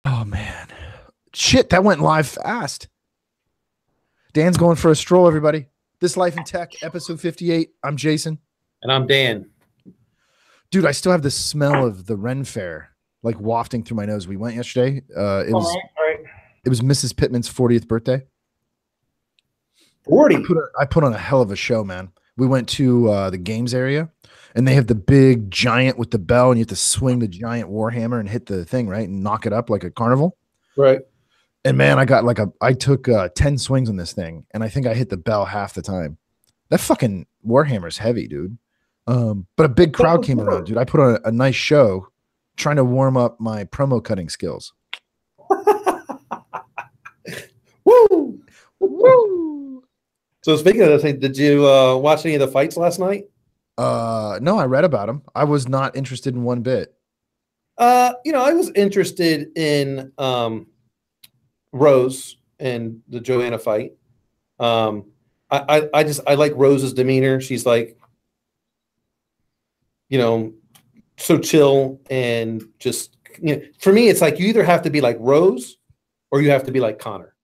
Oh man. Shit, that went live fast. Dan's going for a stroll, everybody. This Life in Tech, episode 58. I'm Jason. And I'm Dan. Dude, I still have the smell of the Ren Fair like wafting through my nose. We went yesterday. It All was right, all right. it was Mrs. Pittman's 40th birthday. 40. I put on a hell of a show, man. We went to the games area, and they have the big giant with the bell, and you have to swing the giant warhammer and hit the thing, right, and knock it up like a carnival. Right. And man, I took 10 swings on this thing, and I think I hit the bell half the time. That fucking warhammer's heavy, dude. But a big crowd came around, dude. I put on a nice show trying to warm up my promo cutting skills. Woo! Woo! So speaking of this, did you watch any of the fights last night? No, I read about them. I was not interested in one bit. I was interested in Rose and the Joanna fight. I like Rose's demeanor. She's like, so chill and just, for me, it's like you either have to be like Rose or you have to be like Connor.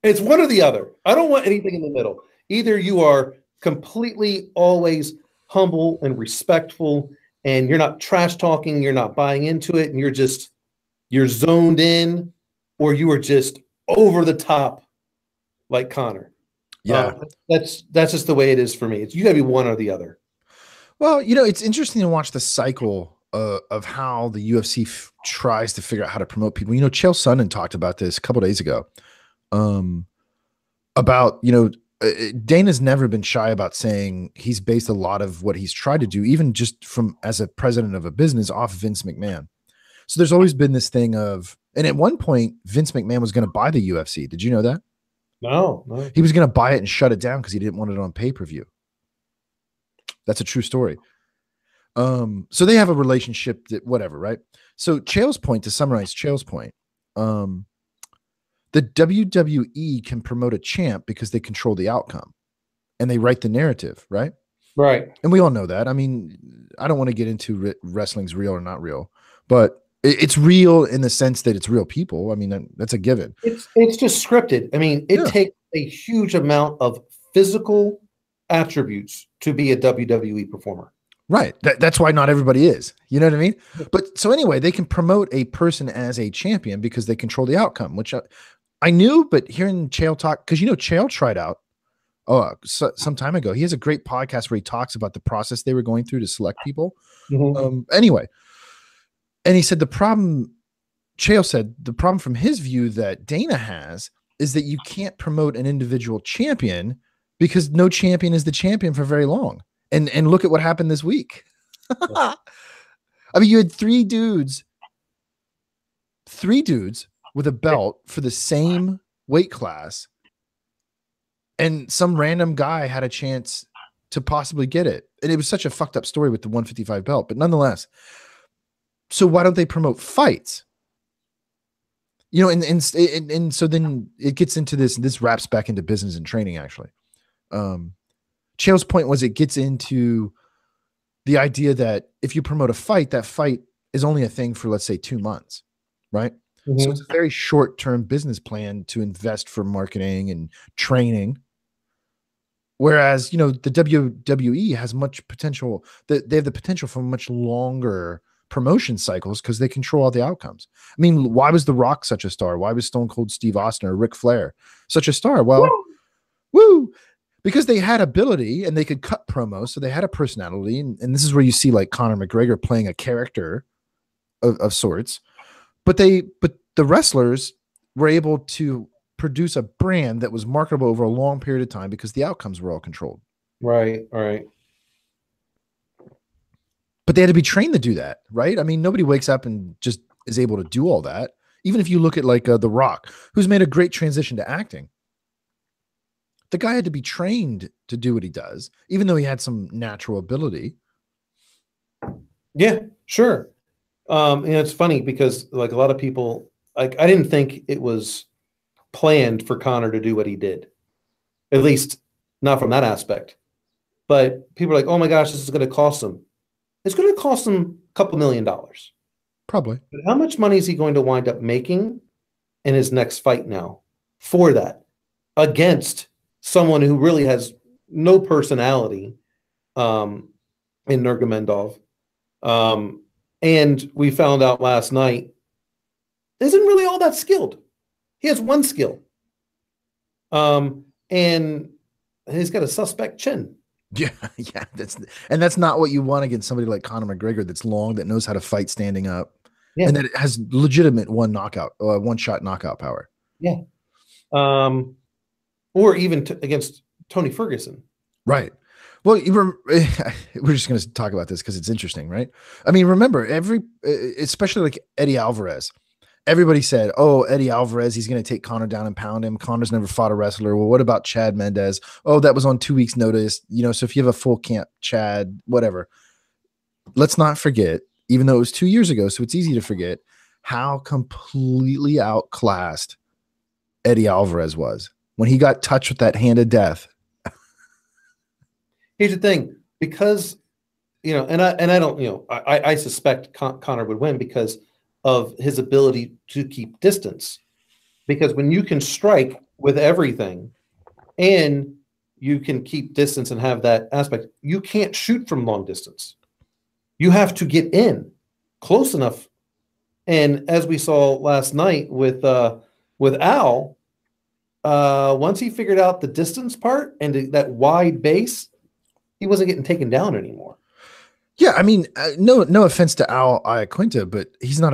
It's one or the other. I don't want anything in the middle. Either you are completely always humble and respectful and you're not trash talking, you're not buying into it, and you're zoned in, or you are just over the top like Connor. Yeah. That's just the way it is for me. You got to be one or the other. Well, it's interesting to watch the cycle of how the UFC tries to figure out how to promote people. Chael Sonnen talked about this a couple days ago. About Dana's never been shy about saying he's based a lot of what he's tried to do, even just from as a president of a business, off Vince McMahon. So there's always been this thing of, and at one point Vince McMahon was going to buy the UFC. Did you know that? No. He was going to buy it and shut it down because he didn't want it on pay-per-view. That's a true story. So they have a relationship that whatever, right? So Chael's point, to summarize Chael's point, the WWE can promote a champ because they control the outcome and they write the narrative, right? Right. And we all know that. I mean, I don't want to get into wrestling's real or not real, but it's real in the sense that it's real people. I mean, that's a given. It's just scripted. I mean, it takes a huge amount of physical attributes to be a WWE performer. Right. That's why not everybody is. You know what I mean? But so anyway, they can promote a person as a champion because they control the outcome, which I knew, but hearing Chael talk, because Chael tried out some time ago. He has a great podcast where he talks about the process they were going through to select people. Mm-hmm. Anyway, and he said Chael said the problem from his view that Dana has is that you can't promote an individual champion because no champion is the champion for very long. And look at what happened this week. I mean, you had three dudes with a belt for the same weight class, and some random guy had a chance to possibly get it. And it was such a fucked up story with the 155 belt, but nonetheless. So why don't they promote fights? And so then it gets into this wraps back into business and training, actually. Chael's point was it gets into the idea that if you promote a fight, that fight is only a thing for, let's say, 2 months, right? Mm-hmm. So it's a very short-term business plan to invest for marketing and training. Whereas, the WWE has much potential. They have the potential for much longer promotion cycles because they control all the outcomes. I mean, why was The Rock such a star? Why was Stone Cold Steve Austin or Ric Flair such a star? Well, woo! Because they had ability and they could cut promos, so they had a personality. And this is where you see like Conor McGregor playing a character of sorts. But the wrestlers were able to produce a brand that was marketable over a long period of time because the outcomes were all controlled. Right. But they had to be trained to do that, right? I mean, nobody wakes up and just is able to do all that. Even if you look at like The Rock, who's made a great transition to acting. The guy had to be trained to do what he does, even though he had some natural ability. Yeah, sure. It's funny because like a lot of people, like I didn't think it was planned for Connor to do what he did, at least not from that aspect. But people are like, oh my gosh, this is going to cost him. It's going to cost him a couple $1 million. Probably. But how much money is he going to wind up making in his next fight now for that against someone who really has no personality in Nurmagomedov? And we found out last night isn't really all that skilled. He has one skill. And he's got a suspect chin. Yeah, yeah. That's not what you want against somebody like Conor McGregor that's long, that knows how to fight standing up, and that it has legitimate one shot knockout power. Yeah. Or even against Tony Ferguson. Right. Well, we're just going to talk about this because it's interesting, right? I mean, remember, especially like Eddie Alvarez, everybody said, oh, Eddie Alvarez, he's going to take Conor down and pound him. Conor's never fought a wrestler. Well, what about Chad Mendez? Oh, that was on 2 weeks' notice. So if you have a full camp, Chad, whatever. Let's not forget, even though it was 2 years ago, so it's easy to forget, how completely outclassed Eddie Alvarez was when he got touched with that hand of death. Here's the thing, because, and I don't, I suspect Conor would win because of his ability to keep distance. Because when you can strike with everything and you can keep distance and have that aspect, you can't shoot from long distance. You have to get in close enough. And as we saw last night with Al, once he figured out the distance part and that wide base, he wasn't getting taken down anymore. Yeah, I mean, no offense to Al Iaquinta, but he's not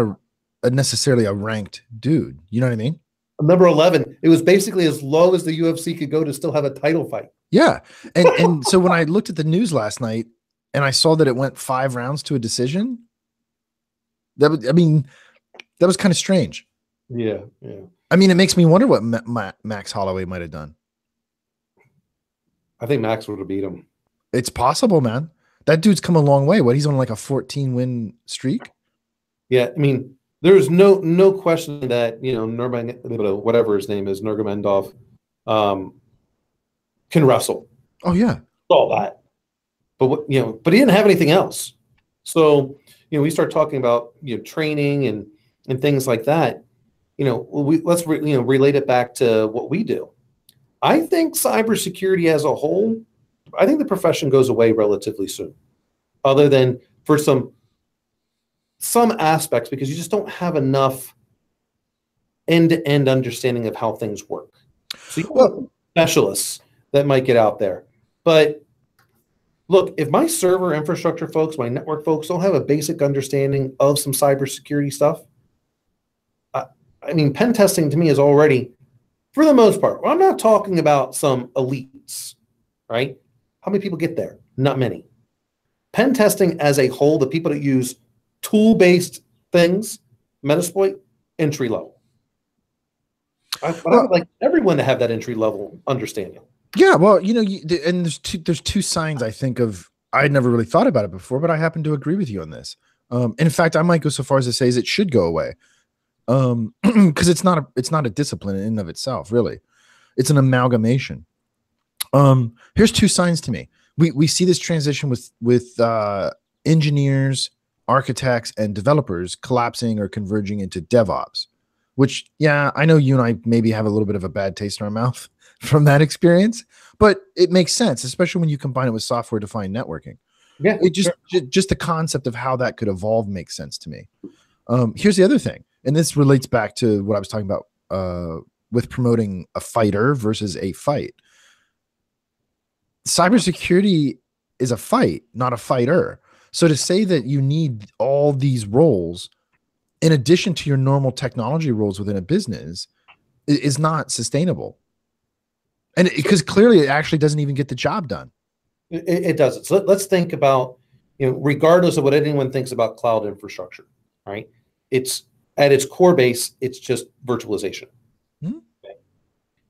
necessarily a ranked dude. You know what I mean? Number 11. It was basically as low as the UFC could go to still have a title fight. Yeah, and so when I looked at the news last night and I saw that it went 5 rounds to a decision, that was kind of strange. Yeah. I mean, it makes me wonder what Max Holloway might have done. I think Max would have beat him. It's possible, man. That dude's come a long way. What, he's on like a 14-win streak? Yeah, I mean, there's no question that, whatever his name is, Nurmagomedov, can wrestle. Oh yeah, all that. But but he didn't have anything else. So we start talking about training and things like that. Let's relate it back to what we do. I think cybersecurity as a whole, I think the profession goes away relatively soon, other than for some aspects, because you just don't have enough end-to-end understanding of how things work. So you have specialists that might get out there. But look, if my server infrastructure folks, my network folks don't have a basic understanding of some cybersecurity stuff, I mean, pen testing to me is already, for the most part, I'm not talking about some elites, right? How many people get there? Not many. Pen testing as a whole, the people that use tool-based things, Metasploit, entry level. I would like everyone to have that entry level understanding. Yeah, well, and there's two signs I think of. I'd never really thought about it before, but I happen to agree with you on this. In fact, I might go so far as to say it should go away, because it's not a discipline in and of itself. Really, it's an amalgamation. Here's two signs to me. We see this transition with engineers, architects, and developers collapsing or converging into DevOps. Which, yeah, I know you and I maybe have a little bit of a bad taste in our mouth from that experience, but it makes sense, especially when you combine it with software-defined networking. Yeah, it just the concept of how that could evolve makes sense to me. Here's the other thing, and this relates back to what I was talking about with promoting a fighter versus a fight. Cybersecurity is a fight, not a fighter. So to say that you need all these roles in addition to your normal technology roles within a business is not sustainable. And because clearly it actually doesn't even get the job done. It doesn't. So let's think about, regardless of what anyone thinks about cloud infrastructure, right? It's at its core base, it's just virtualization. Hmm. Okay.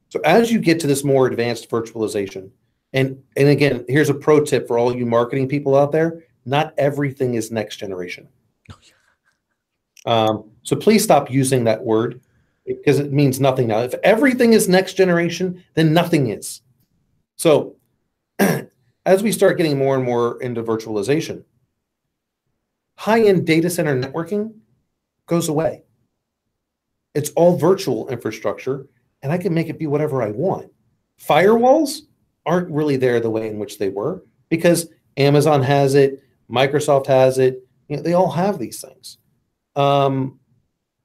So as you get to this more advanced virtualization, and again, here's a pro tip for all you marketing people out there: not everything is next generation. So please stop using that word, because it means nothing now. If everything is next generation, then nothing is. So as we start getting more and more into virtualization, high-end data center networking goes away. It's all virtual infrastructure, and I can make it be whatever I want. Firewalls aren't really there the way in which they were because Amazon has it, Microsoft has it. They all have these things.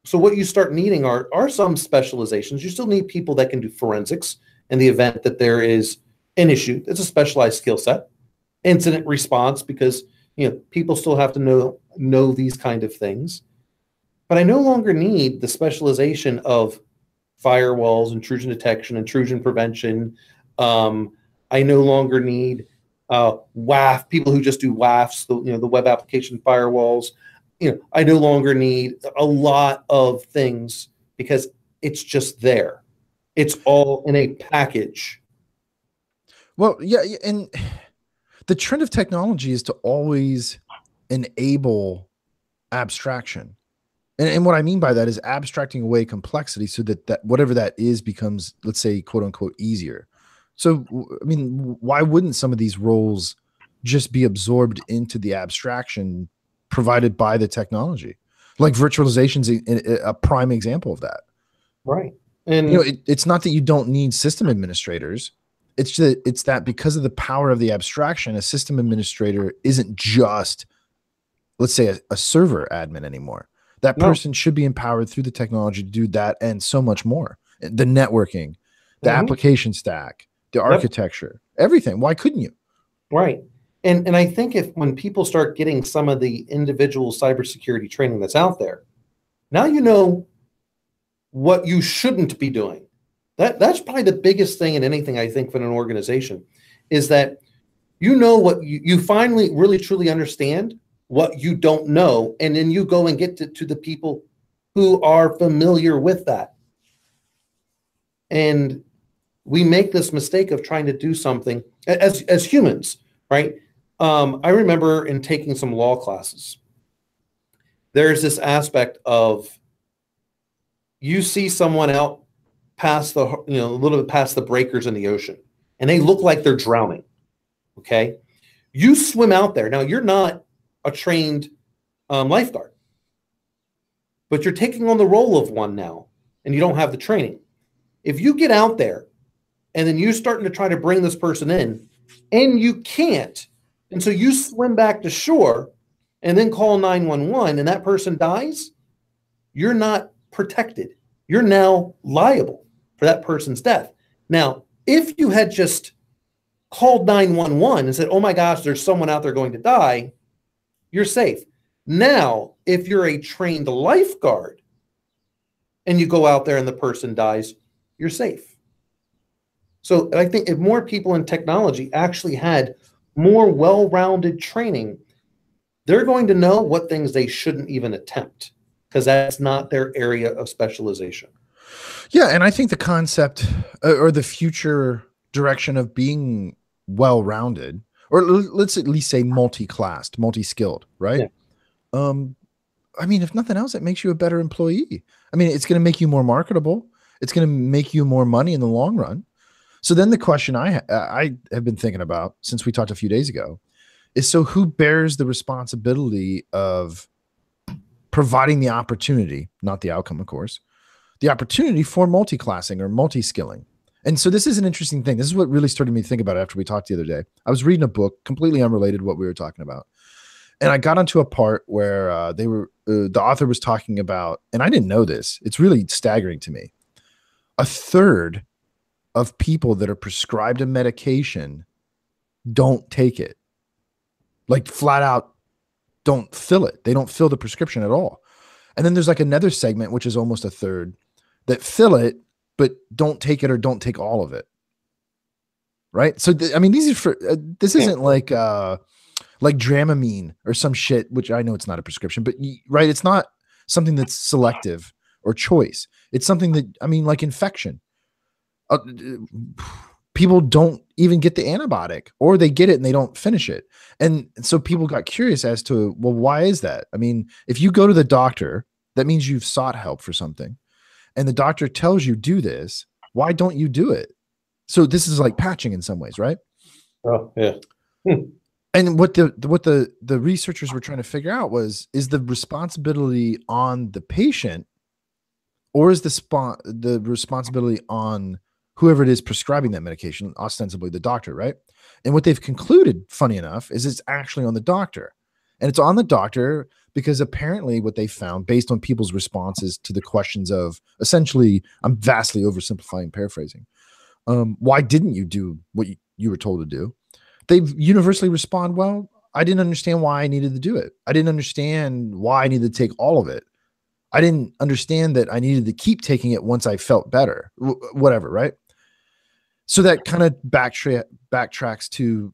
So what you start needing are some specializations. You still need people that can do forensics in the event that there is an issue. It's a specialized skill set. Incident response, because people still have to know these kind of things. But I no longer need the specialization of firewalls, intrusion detection, intrusion prevention. I no longer need WAF, people who just do WAFs, the web application firewalls. I no longer need a lot of things because it's just there. It's all in a package. Well, yeah, and the trend of technology is to always enable abstraction. And what I mean by that is abstracting away complexity so that whatever that is becomes, let's say, quote unquote, easier. So, I mean, why wouldn't some of these roles just be absorbed into the abstraction provided by the technology? Like virtualization's a prime example of that. Right. And it's not that you don't need system administrators. It's that because of the power of the abstraction, a system administrator isn't just, let's say, a server admin anymore. That person should be empowered through the technology to do that and so much more. The networking, the application stack, the architecture, everything. Why couldn't you? Right. And I think when people start getting some of the individual cybersecurity training that's out there, now you know what you shouldn't be doing. That's probably the biggest thing in anything, I think, for an organization, is that what you finally really truly understand what you don't know, and then you go and get to the people who are familiar with that. And we make this mistake of trying to do something as humans, right? I remember in taking some law classes, there's this aspect of you see someone out past a little bit past the breakers in the ocean, and they look like they're drowning. Okay, you swim out there. Now you're not a trained lifeguard, but you're taking on the role of one now, and you don't have the training. If you get out there and then you're starting to try to bring this person in, and you can't, and so you swim back to shore and then call 911, and that person dies, you're not protected. You're now liable for that person's death. Now, if you had just called 911 and said, oh my gosh, there's someone out there going to die, you're safe. Now, if you're a trained lifeguard and you go out there and the person dies, you're safe. So I think if more people in technology actually had more well-rounded training, they're going to know what things they shouldn't even attempt, because that's not their area of specialization. Yeah, and I think the concept or the future direction of being well-rounded, or let's at least say multi-classed, multi-skilled, right? Yeah. I mean, if nothing else, it makes you a better employee. I mean, it's going to make you more marketable. It's going to make you more money in the long run. So then the question I have been thinking about since we talked a few days ago is, so who bears the responsibility of providing the opportunity, not the outcome, of course, the opportunity for multi-classing or multi-skilling? And so this is an interesting thing. This is what really started me to think about it after we talked the other day. I was reading a book completely unrelated to what we were talking about. And I got onto a part where the author was talking about, and I didn't know this, it's really staggering to me, a third of people that are prescribed a medication don't take it. Like flat out don't fill it. They don't fill the prescription at all. And then there's like another segment, which is almost a third, that fill it, but don't take it or don't take all of it. Right. So, I mean, these are for, this isn't like Dramamine or some shit, which I know it's not a prescription, but right. It's not something that's selective or choice. It's something that, I mean, like infection. People don't even get the antibiotic, or they get it and they don't finish it. And so people got curious as to, well, why is that? I mean, if you go to the doctor, that means you've sought help for something, and the doctor tells you do this, why don't you do it? So this is like patching in some ways, right? Oh, yeah. And what the researchers were trying to figure out was, is the responsibility on the patient, or is the responsibility on whoever it is prescribing that medication, ostensibly the doctor, right? And what they've concluded, funny enough, is it's actually on the doctor. And it's on the doctor because apparently what they found, based on people's responses to the questions of, essentially, I'm vastly oversimplifying, paraphrasing, why didn't you do what you were told to do? They universally respond, well, I didn't understand why I needed to do it. I didn't understand why I needed to take all of it. I didn't understand that I needed to keep taking it once I felt better, whatever, right? So that kind of backtracks to,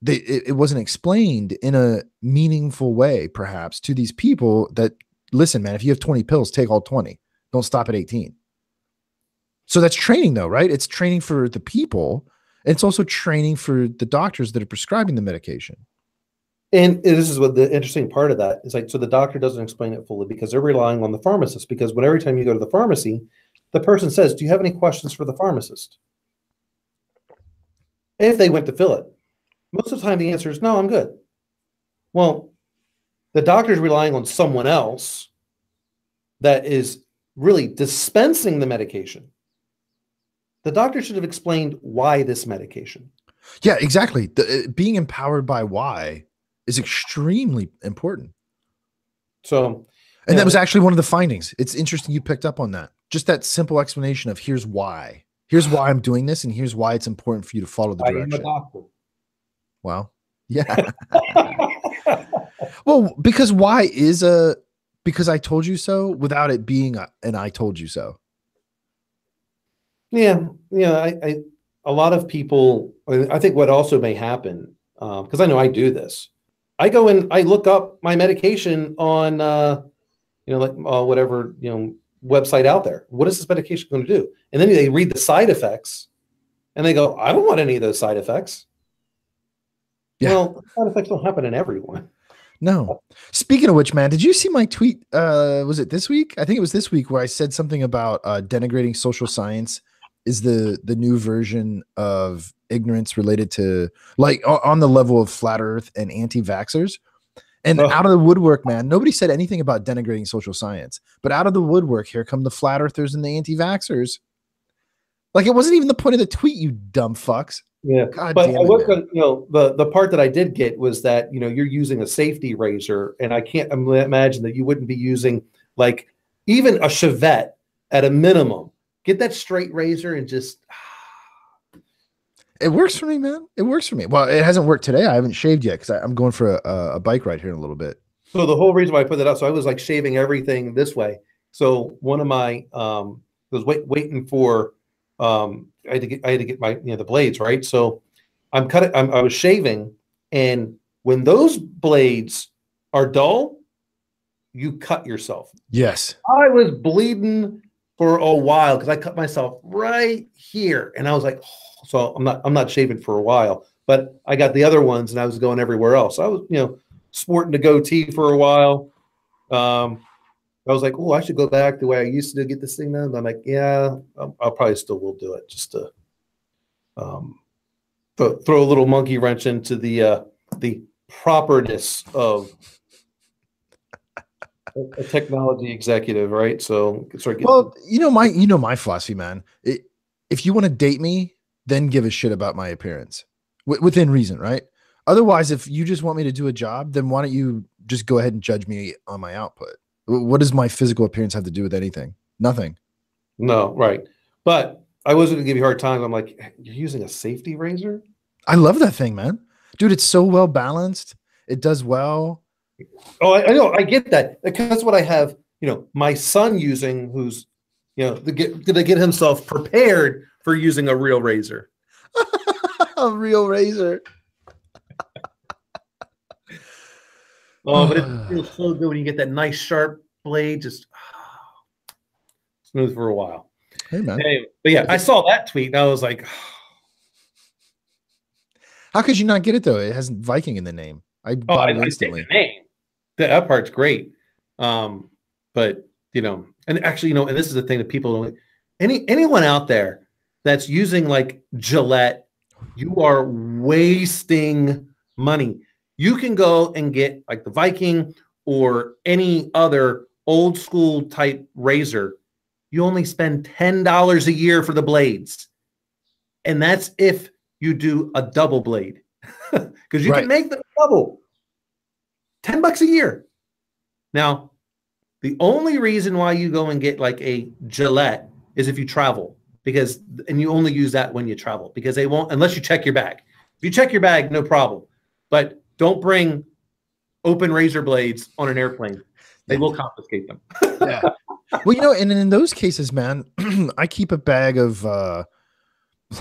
it wasn't explained in a meaningful way, perhaps, to these people that, listen, man, if you have 20 pills, take all 20. Don't stop at 18. So that's training, though, right? It's training for the people. It's also training for the doctors that are prescribing the medication. And this is what the interesting part of that is, like, so the doctor doesn't explain it fully because they're relying on the pharmacist, because when every time you go to the pharmacy, the person says, do you have any questions for the pharmacist? If they went to fill it. Most of the time the answer is no, I'm good. Well, the doctor's relying on someone else that is really dispensing the medication. The doctor should have explained why this medication. Yeah, exactly. Being empowered by why is extremely important. So, and that was actually one of the findings. It's interesting you picked up on that. Just that simple explanation of, here's why. Here's why I'm doing this, and here's why it's important for you to follow the direction. I am a doctor. Wow. Yeah. Well, because why is because I told you so, without it being an I told you so. Yeah. Yeah. A lot of people, I think what also may happen, because I know I do this, I go and I look up my medication on, whatever, website out there. What is this medication going to do? And then they read the side effects and they go, I don't want any of those side effects. Yeah. Well, side effects don't happen in everyone. No. Speaking of which, man, did you see my tweet? Was it this week? I think it was this week, where I said something about denigrating social science is the new version of ignorance related to, like, on the level of flat earth and anti-vaxxers. And out of the woodwork, man, nobody said anything about denigrating social science, but out of the woodwork, here come the flat earthers and the anti-vaxxers. Like, it wasn't even the point of the tweet, you dumb fucks. Yeah. God but damn I was, the part that I did get was that, you're using a safety razor, and I can't imagine that you wouldn't be using, like, even a Chevette at a minimum. Get that straight razor and just. It works for me, man. It works for me. Well, it hasn't worked today. I haven't shaved yet because I'm going for a bike ride here in a little bit. So the whole reason why I put that out, so I was like shaving everything this way. So one of my was waiting for I had to get my the blades, right. So I was shaving, and when those blades are dull, you cut yourself. Yes. I was bleeding for a while because I cut myself right here, and I was like, oh, so I'm not shaving for a while, but I got the other ones, and I was going everywhere else. I was sporting the goatee for a while. I was like, oh, I should go back the way I used to get this thing done. But I'm like, yeah, I'll probably still will do it, just to throw a little monkey wrench into the properness of a technology executive, right? So start getting. Well, my philosophy, man. If you want to date me, then give a shit about my appearance within reason, right? Otherwise, if you just want me to do a job, then why don't you just go ahead and judge me on my output? What does my physical appearance have to do with anything? Nothing. No, right. But I was going to give you a hard time. I'm like, you're using a safety razor? I love that thing, man. Dude, it's so well balanced. It does well. Oh, I know. I get that. That's what I have, my son using, who's, to get himself prepared for using a real razor. A real razor. Oh, but it feels so good when you get that nice sharp blade, just smooth for a while. Hey, man. Anyway, but yeah, I saw that tweet and I was like, how could you not get it though? It has Viking in the name. I bought it instantly. The name. That part's great. But and actually, and this is the thing that people don't. Anyone out there that's using like Gillette, you are wasting money. You can go and get like the Viking or any other old school type razor. You only spend $10 a year for the blades. And that's if you do a double blade. Because you can make the double. $10 a year. Now, the only reason why you go and get like a Gillette is if you travel, and you only use that when you travel, because they won't, unless you check your bag. If you check your bag, no problem. But don't bring open razor blades on an airplane. They will confiscate them. Yeah. Well, you know, and in those cases, man, I keep a bag of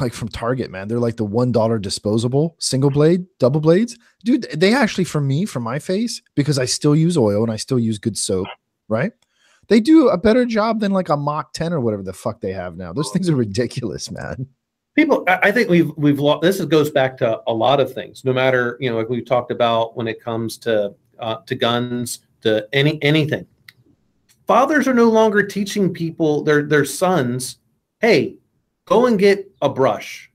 like from Target, man. They're like the $1 disposable single blade, double blades. Dude, they actually, for my face, because I still use oil and I still use good soap, right? They do a better job than like a Mach 10 or whatever the fuck they have now. Those things are ridiculous, man. People, I think we've lost. This goes back to a lot of things. No matter, you know, like we've talked about when it comes to guns, to anything. Fathers are no longer teaching people, their sons, hey, go and get a brush.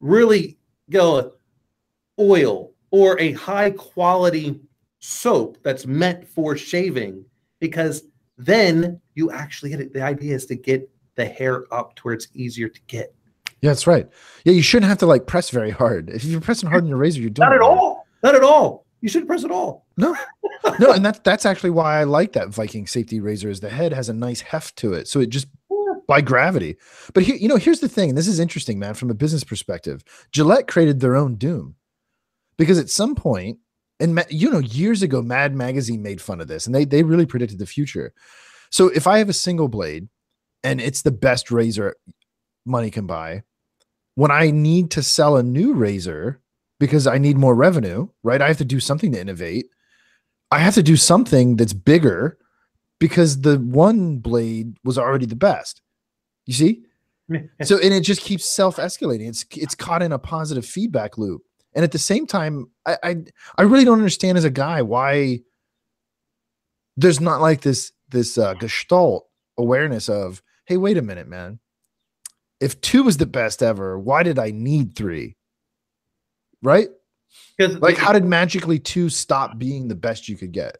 Really go oil or a high quality soap that's meant for shaving, because then you actually get it. The idea is to get the hair up to where it's easier to get. Yeah, that's right. Yeah, you shouldn't have to like press very hard. If you're pressing hard on your razor, you're doing not at all. Not at all. You shouldn't press at all. No, no, and that's actually why I like that Viking safety razor. Is the head has a nice heft to it, so it just by gravity. But here, you know, here's the thing, and this is interesting, man. From a business perspective, Gillette created their own doom, because at some point, and you know, years ago, Mad Magazine made fun of this, and they really predicted the future. So if I have a single blade, and it's the best razor money can buy, when I need to sell a new razor, because I need more revenue, right? I have to do something to innovate. I have to do something that's bigger, because the one blade was already the best. You see? So, and it just keeps self-escalating. It's caught in a positive feedback loop. And at the same time, I really don't understand as a guy why there's not like this gestalt awareness of, hey, wait a minute, man. If 2 was the best ever, why did I need 3? Right? Because like, how did magically 2 stop being the best you could get?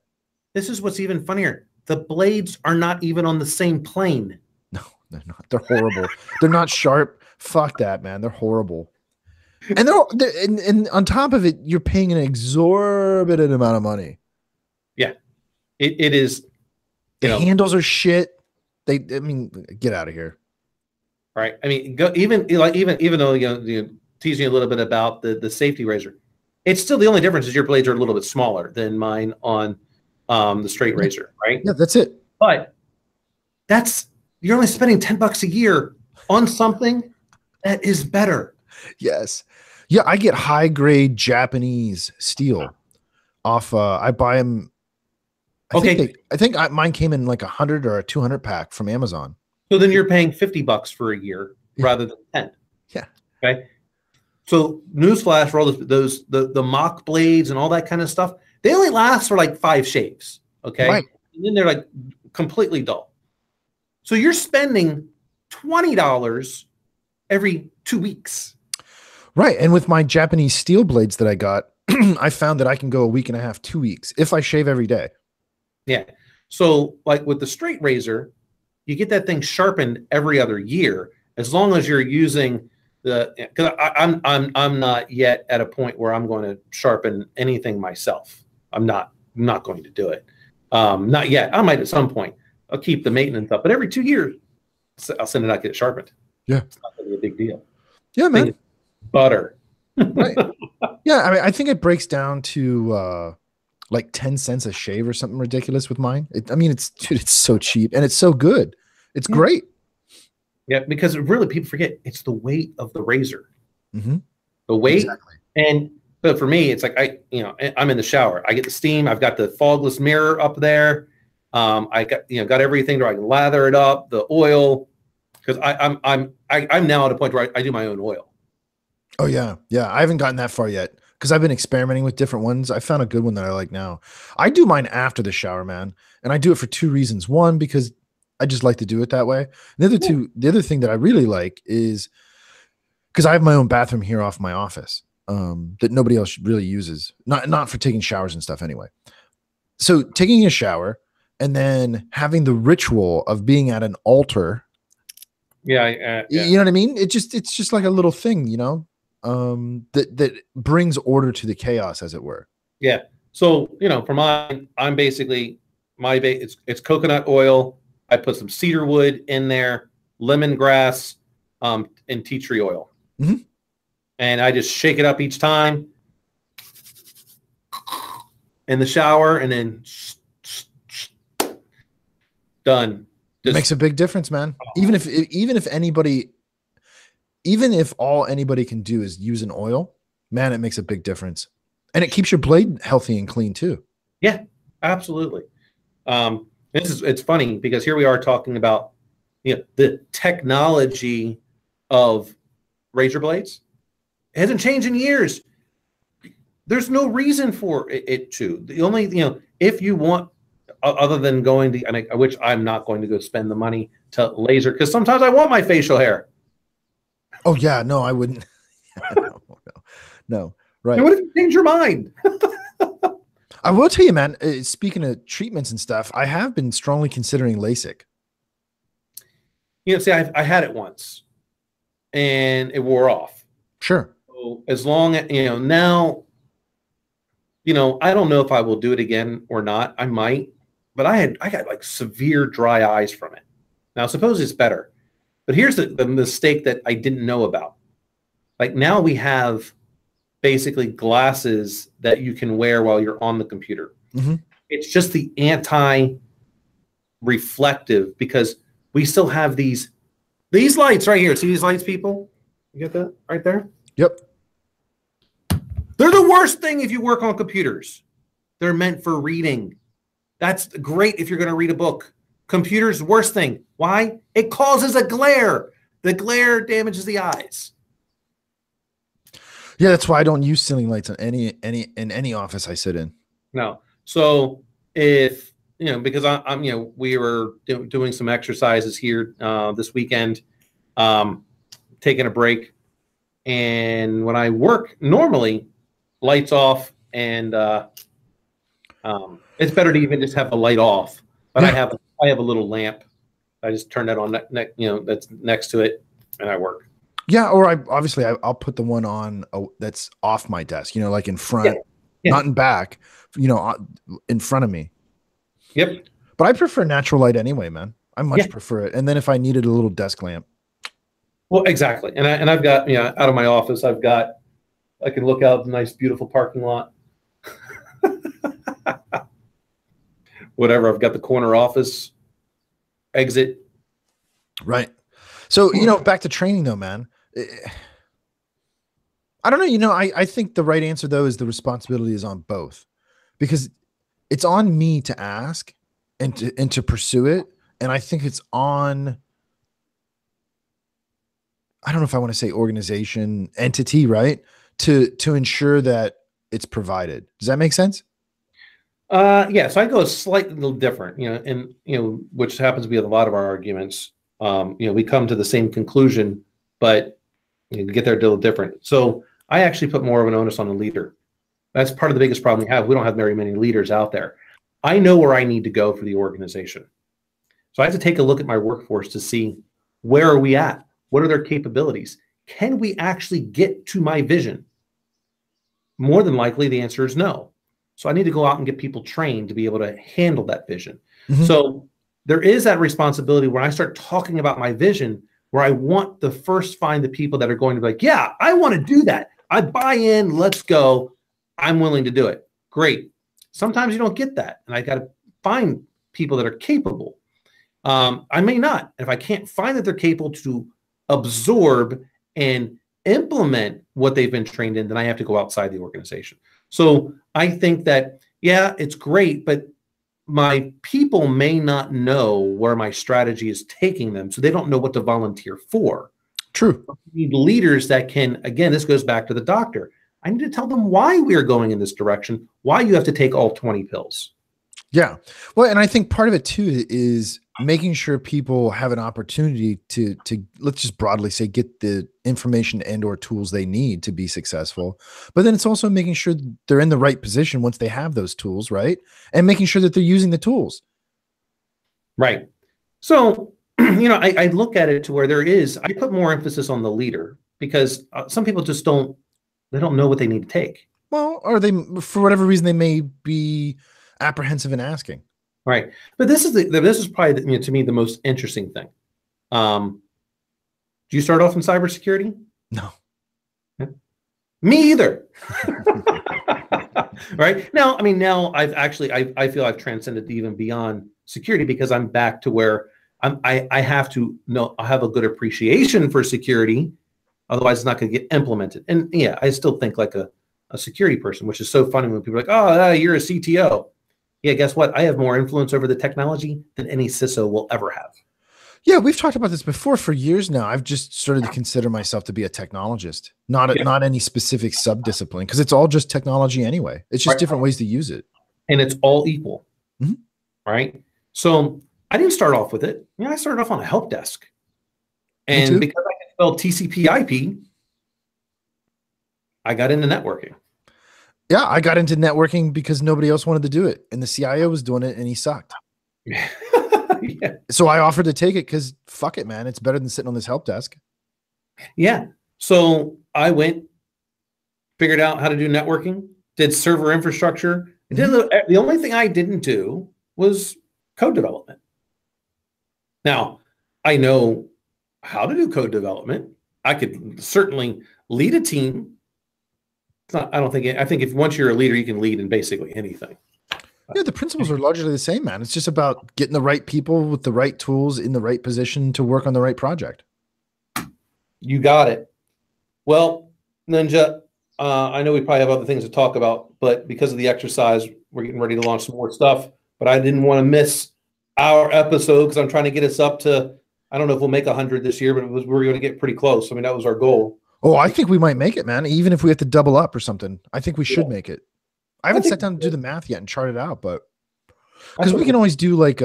This is what's even funnier. The blades are not even on the same plane. No, they're not. They're horrible. They're not sharp. Fuck that, man. They're horrible. And and on top of it, you're paying an exorbitant amount of money. Yeah, it is. The handles are shit. I mean, get out of here. Right. I mean, even though teasing a little bit about the safety razor, it's still the only difference is your blades are a little bit smaller than mine on the straight razor, right? Yeah, that's it. But you're only spending $10 a year on something that is better. Yes. Yeah, I get high grade Japanese steel off. I buy them. I think mine came in like 100 or a 200 pack from Amazon. So then you're paying $50 for a year rather than 10. Yeah. Okay. So newsflash for all the mock blades and all that kind of stuff, they only last for like 5 shaves. Okay. Right. And then they're like completely dull. So you're spending $20 every 2 weeks. Right. And with my Japanese steel blades that I got, I found that I can go a week and a half, 2 weeks if I shave every day. Yeah. So like with the straight razor, you get that thing sharpened every other year, as long as you're using because I'm not yet at a point where I'm going to sharpen anything myself. I'm not going to do it. Not yet. I might at some point. I'll keep the maintenance up, but every 2 years, I'll send it out, get it sharpened. Yeah. It's not going to be a big deal. Yeah, man. Butter. Right. Yeah. I mean, I think it breaks down to like 10 cents a shave or something ridiculous with mine. It's so cheap and it's so good. It's great. Yeah, because really people forget it's the weight of the razor. Mm-hmm. The weight. Exactly. But for me, it's like I'm in the shower. I get the steam. I've got the fogless mirror up there. I got everything where I can lather it up, the oil, because I'm now at a point where I do my own oil. Oh yeah. Yeah. I haven't gotten that far yet because I've been experimenting with different ones. I found a good one that I like now. I do mine after the shower, man. And I do it for 2 reasons. One, because I just like to do it that way. The other thing that I really like is because I have my own bathroom here off my office. that nobody else really uses. Not for taking showers and stuff anyway. So taking a shower and then having the ritual of being at an altar. Yeah. You know what I mean? It's just like a little thing, you know, that brings order to the chaos, as it were. Yeah. So, you know, for mine, I'm basically it's coconut oil. I put some cedar wood in there, lemongrass, and tea tree oil. Mm-hmm. And I just shake it up each time in the shower, and then done. It makes a big difference, man. Even if all anybody can do is use an oil, man, it makes a big difference. And it keeps your blade healthy and clean too. Yeah, absolutely. It's funny because here we are talking about, you know, the technology of razor blades. It hasn't changed in years. There's no reason for it to. The only, you know, if you want, other than going to, which I'm not going to go spend the money to laser, because sometimes I want my facial hair. Oh yeah, no, I wouldn't. No, right. And what if you change your mind? I will tell you, man, speaking of treatments and stuff, I have been strongly considering LASIK. You know, see, I had it once and it wore off. Sure. So as long as, you know, now, you know, I don't know if I will do it again or not. I might, but I got like severe dry eyes from it. Now, suppose it's better, but here's the mistake that I didn't know about. Like now we have basically glasses that you can wear while you're on the computer. Mm-hmm. It's just the anti-reflective, because we still have these lights right here. See these lights, people? You get that right there? Yep. They're the worst thing if you work on computers. They're meant for reading. That's great if you're going to read a book. Computers, worst thing. Why? It causes a glare. The glare damages the eyes. Yeah, that's why I don't use ceiling lights in any office I sit in. No. So if, you know, because I'm you know, we were doing some exercises here this weekend, taking a break. And when I work normally, lights off, and it's better to even just have the light off. But yeah. I have a little lamp. I just turn that on, you know, that's next to it, and I work. Yeah, or I'll put the one on that's off my desk, you know, like in front, not in back, you know, in front of me. Yep. But I prefer natural light anyway, man. I much prefer it. And then if I needed a little desk lamp. Well, exactly. And I've got, you know, out of my office, I can look out the nice, beautiful parking lot. Whatever. I've got the corner office exit. Right. So, you know, back to training though, man. I don't know. You know, I think the right answer though is the responsibility is on both, because it's on me to ask and to pursue it. And I think it's on, I don't know if I want to say organization, entity, right? To ensure that it's provided. Does that make sense? Yeah. So I go slightly little different, you know, and, you know, which happens to be a lot of our arguments. You know, we come to the same conclusion, but you get there a little different. So I actually put more of an onus on the leader. That's part of the biggest problem we have. We don't have very many leaders out there. I know where I need to go for the organization. So I have to take a look at my workforce to see, where are we at? What are their capabilities? Can we actually get to my vision? More than likely, the answer is no. So I need to go out and get people trained to be able to handle that vision. Mm-hmm. So there is that responsibility when I start talking about my vision, where I want to first find the people that are going to be like, yeah, I want to do that. I buy in, let's go. I'm willing to do it. Great. Sometimes you don't get that. And I got to find people that are capable. I may not. If I can't find that they're capable to absorb and implement what they've been trained in, then I have to go outside the organization. So I think that, yeah, it's great, but my people may not know where my strategy is taking them. So they don't know what to volunteer for. True. We need leaders that can, again, this goes back to the doctor. I need to tell them why we are going in this direction, why you have to take all 20 pills. Yeah. Well, and I think part of it too is making sure people have an opportunity to let's just broadly say get the information and or tools they need to be successful. But then it's also making sure they're in the right position once they have those tools, right? And making sure that they're using the tools. Right. So, I look at it to where I put more emphasis on the leader because some people just they don't know what they need to take. Well, or they, for whatever reason, they may be apprehensive in asking. Right. But this is probably, to me, the most interesting thing. Do you start off in cybersecurity? No. Me either. Right. Now, now I feel I've transcended even beyond security because I'm back to where I have to know, I have a good appreciation for security. Otherwise, it's not going to get implemented. And yeah, I still think like a security person, which is so funny when people are like, oh, you're a CTO. Yeah, guess what? I have more influence over the technology than any CISO will ever have. Yeah, we've talked about this before for years now. I've just started to consider myself to be a technologist, not any specific sub-discipline, because it's all just technology anyway. It's just different ways to use it. And it's all equal, right? So I didn't start off with it. I started off on a help desk. And because I could spell TCP/IP, I got into networking. Yeah, I got into networking because nobody else wanted to do it. And the CIO was doing it and he sucked. Yeah. So I offered to take it because fuck it, man. It's better than sitting on this help desk. Yeah. So I went, figured out how to do networking, did server infrastructure. The only thing I didn't do was code development. Now, I know how to do code development. I could certainly lead a team. I think if once you're a leader, you can lead in basically anything. Yeah, the principles are largely the same, man. It's just about getting the right people with the right tools in the right position to work on the right project. You got it. Well, Ninja, I know we probably have other things to talk about, but because of the exercise, we're getting ready to launch some more stuff. But I didn't want to miss our episode because I'm trying to get us up to, I don't know if we'll make 100 this year, but we're going to get pretty close. That was our goal. Oh, I think we might make it, man. Even if we have to double up or something, I think we should make it. I haven't sat down to do the math yet and chart it out, but because we can always do like,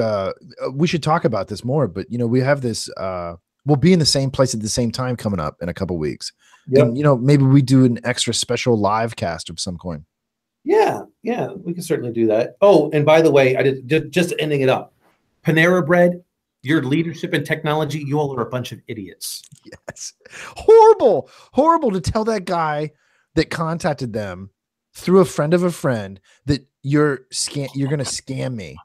we should talk about this more, but we have this, we'll be in the same place at the same time coming up in a couple weeks. Yep. And, maybe we do an extra special live cast of some coin. Yeah. Yeah. We can certainly do that. Oh, and by the way, I did just ending it up. Panera Bread, your leadership and technology, you all are a bunch of idiots. Yes. Horrible to tell that guy that contacted them through a friend of a friend that you're going to scam me.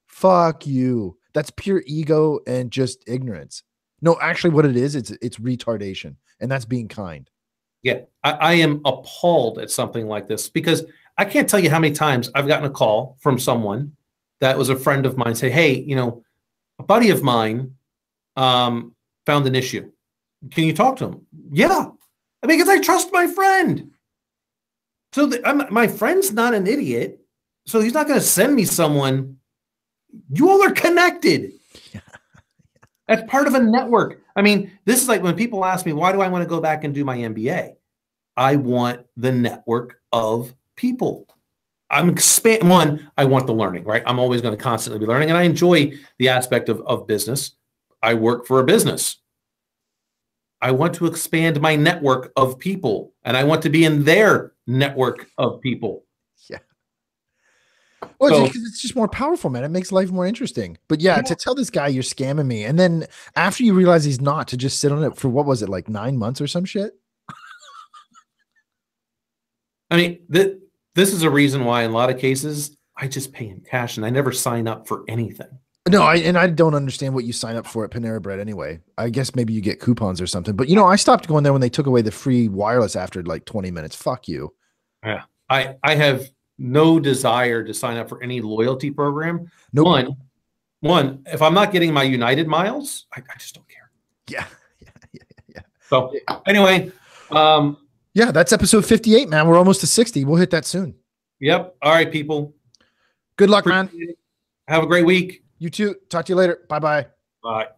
Fuck you. That's pure ego and just ignorance. No, actually what it is, it's retardation, and that's being kind. Yeah. I am appalled at something like this because I can't tell you how many times I've gotten a call from someone that was a friend of mine say, hey, a buddy of mine found an issue. Can you talk to him? Yeah. Because I trust my friend. So my friend's not an idiot. So he's not going to send me someone. You all are connected. That's part of a network. This is like when people ask me, why do I want to go back and do my MBA? I want the network of people. I want the learning, right? I'm always going to constantly be learning, and I enjoy the aspect of business. I work for a business. I want to expand my network of people, and I want to be in their network of people. Yeah. Well, because it's just more powerful, man. It makes life more interesting. But yeah, to tell this guy you're scamming me, and then after you realize he's not, to just sit on it for what was it, like 9 months or some shit? This is a reason why in a lot of cases I just pay in cash and I never sign up for anything. No, I don't understand what you sign up for at Panera Bread anyway. I guess maybe you get coupons or something. But I stopped going there when they took away the free wireless after like 20 minutes. Fuck you. Yeah. I have no desire to sign up for any loyalty program. Nope. One, if I'm not getting my United miles, I just don't care. Yeah. So anyway, yeah, that's episode 58, man. We're almost to 60. We'll hit that soon. Yep. All right, people. Good luck, man. Have a great week. You too. Talk to you later. Bye-bye. Bye.